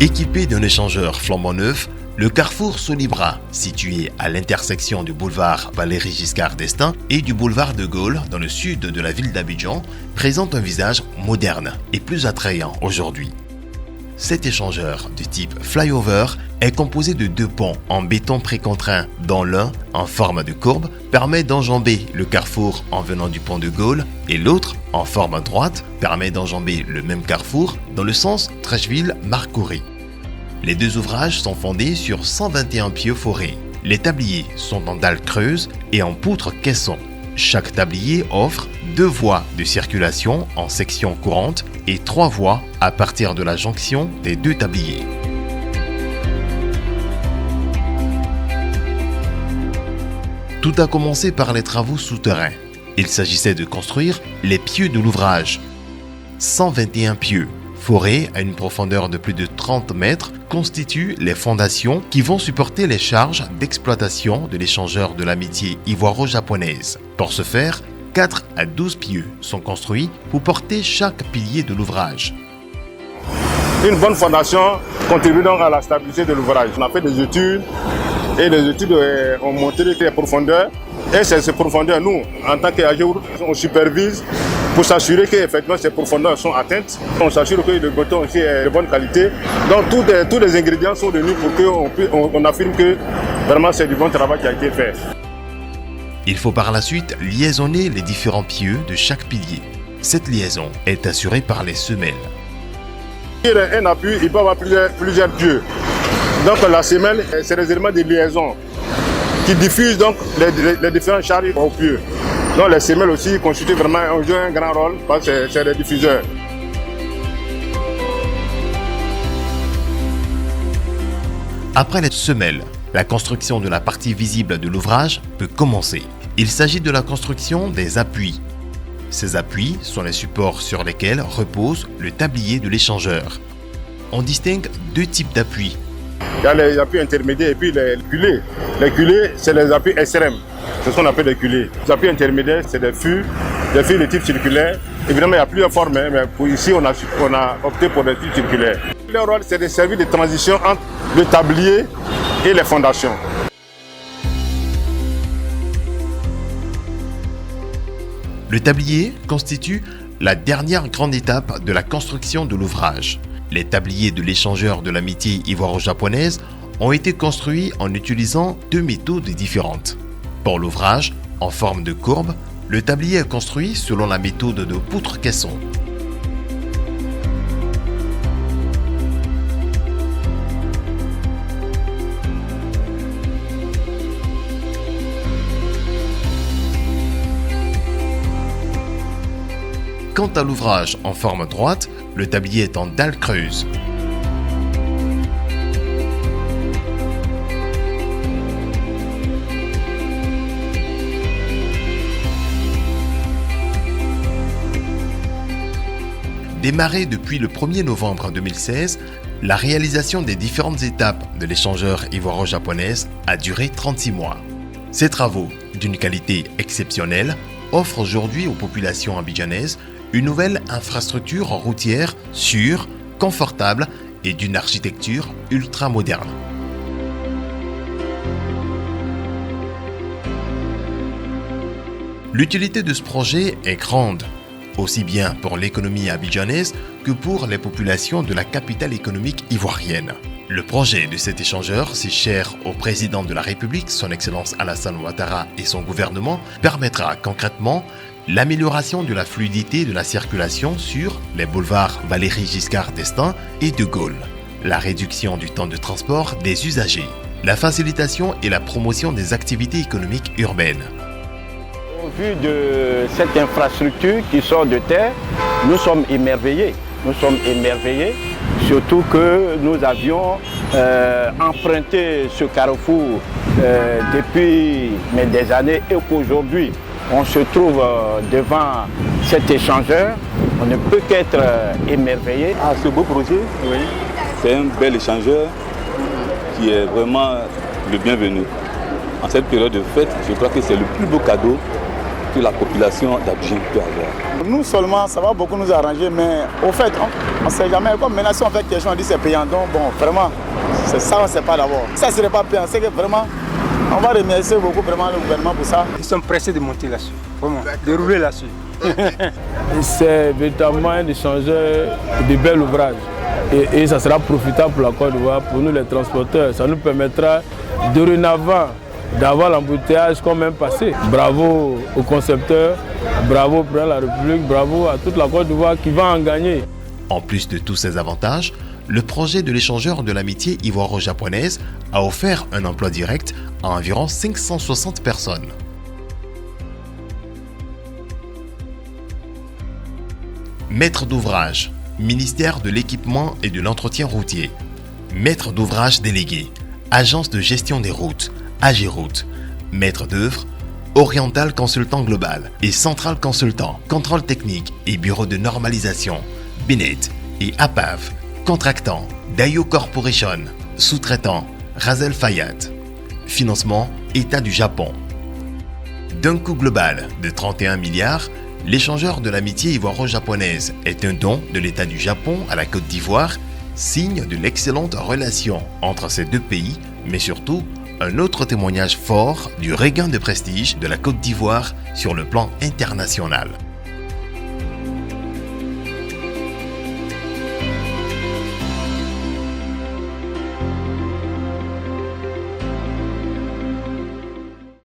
Équipé d'un échangeur flambant neuf, le carrefour Solibra, situé à l'intersection du boulevard Valéry Giscard d'Estaing et du boulevard de Gaulle dans le sud de la ville d'Abidjan, présente un visage moderne et plus attrayant aujourd'hui. Cet échangeur de type flyover est composé de 2 ponts en béton précontraint, dont l'un, en forme de courbe, permet d'enjamber le carrefour en venant du pont de Gaulle et l'autre, en forme droite, permet d'enjamber le même carrefour dans le sens Treichville-Marcory. Les 2 ouvrages sont fondés sur 121 pieux forés. Les tabliers sont en dalles creuses et en poutres caisson. Chaque tablier offre 2 voies de circulation en section courante et 3 voies à partir de la jonction des 2 tabliers. Tout a commencé par les travaux souterrains. Il s'agissait de construire les pieux de l'ouvrage. 121 pieux, forés à une profondeur de plus de 30 mètres, constituent les fondations qui vont supporter les charges d'exploitation de l'échangeur de l'amitié ivoiro-japonaise. Pour ce faire, 4 à 12 pieux sont construits pour porter chaque pilier de l'ouvrage. Une bonne fondation contribue donc à la stabilité de l'ouvrage. On a fait des études et les études ont montré les profondeurs. Et c'est ces profondeurs, nous, en tant qu'AGEOUR, on supervise pour s'assurer qu'effectivement ces profondeurs sont atteintes. On s'assure que le béton aussi est de bonne qualité. Donc tous les ingrédients sont réunis pour qu'on affirme que vraiment c'est du bon travail qui a été fait. Il faut par la suite liaisonner les différents pieux de chaque pilier. Cette liaison est assurée par les semelles. Un appui, il peut avoir plusieurs pieux. Donc la semelle, c'est les éléments de liaison qui diffusent donc les différents charges au pieux. Donc les semelles aussi constituent vraiment un grand rôle parce que c'est les diffuseurs. Après les semelles, la construction de la partie visible de l'ouvrage peut commencer. Il s'agit de la construction des appuis. Ces appuis sont les supports sur lesquels repose le tablier de l'échangeur. On distingue 2 types d'appuis. Il y a les appuis intermédiaires et puis les culées. Les culées, c'est les appuis SRM. C'est ce qu'on appelle les culées. Les appuis intermédiaires, c'est des fûts de type circulaire. Évidemment, il y a plusieurs formes, mais pour ici, on a opté pour des types circulaires. Leur rôle, c'est de servir de transition entre le tablier et les fondations. Le tablier constitue la dernière grande étape de la construction de l'ouvrage. Les tabliers de l'échangeur de l'amitié ivoiro-japonaise ont été construits en utilisant 2 méthodes différentes. Pour l'ouvrage, en forme de courbe, le tablier est construit selon la méthode de poutre-caisson. Quant à l'ouvrage en forme droite, le tablier est en dalle creuse. Démarrée depuis le 1er novembre 2016, la réalisation des différentes étapes de l'échangeur ivoiro-japonaise a duré 36 mois. Ces travaux, d'une qualité exceptionnelle, offrent aujourd'hui aux populations abidjanaises une nouvelle infrastructure routière sûre, confortable et d'une architecture ultra-moderne. L'utilité de ce projet est grande, aussi bien pour l'économie abidjanaise que pour les populations de la capitale économique ivoirienne. Le projet de cet échangeur, si cher au président de la République, son Excellence Alassane Ouattara et son gouvernement, permettra concrètement l'amélioration de la fluidité de la circulation sur les boulevards Valéry Giscard d'Estaing et de Gaulle, la réduction du temps de transport des usagers, la facilitation et la promotion des activités économiques urbaines. Au vu de cette infrastructure qui sort de terre, nous sommes émerveillés. Nous sommes émerveillés, surtout que nous avions emprunté ce carrefour depuis des années et qu'aujourd'hui, on se trouve devant cet échangeur, on ne peut qu'être émerveillé. Ah, ce beau projet, oui. C'est un bel échangeur qui est vraiment le bienvenu. En cette période de fête, je crois que c'est le plus beau cadeau que la population d'Abidjan peut avoir. Nous seulement, ça va beaucoup nous arranger, mais au fait, on ne sait jamais. Comme maintenant, si on fait quelque chose, on dit c'est payant. Donc, bon, vraiment, c'est ça, on ne sait pas d'abord. Ça ne serait pas payant. C'est que vraiment, on va remercier beaucoup vraiment le gouvernement pour ça. Ils sont pressés de monter là-dessus, vraiment, de rouler là-dessus. C'est véritablement un échangeur de bel ouvrage. Et ça sera profitable pour la Côte d'Ivoire, pour nous les transporteurs. Ça nous permettra dorénavant d'avoir l'embouteillage comme un passé. Bravo aux concepteurs, bravo au président de la République, bravo à toute la Côte d'Ivoire qui va en gagner. En plus de tous ces avantages, le projet de l'échangeur de l'amitié ivoiro-japonaise a offert un emploi direct à environ 560 personnes. Maître d'ouvrage, ministère de l'équipement et de l'entretien routier. Maître d'ouvrage délégué, agence de gestion des routes, AGERoute. Maître d'œuvre, Oriental Consultant Global et Central Consultant, contrôle technique et bureau de normalisation, Binet et APAV. Contractant, Dayo Corporation. Sous-traitant, Razel Fayad. Financement, État du Japon. D'un coût global de 31 milliards, l'échangeur de l'amitié ivoiro-japonaise est un don de l'État du Japon à la Côte d'Ivoire, signe de l'excellente relation entre ces deux pays, mais surtout un autre témoignage fort du regain de prestige de la Côte d'Ivoire sur le plan international.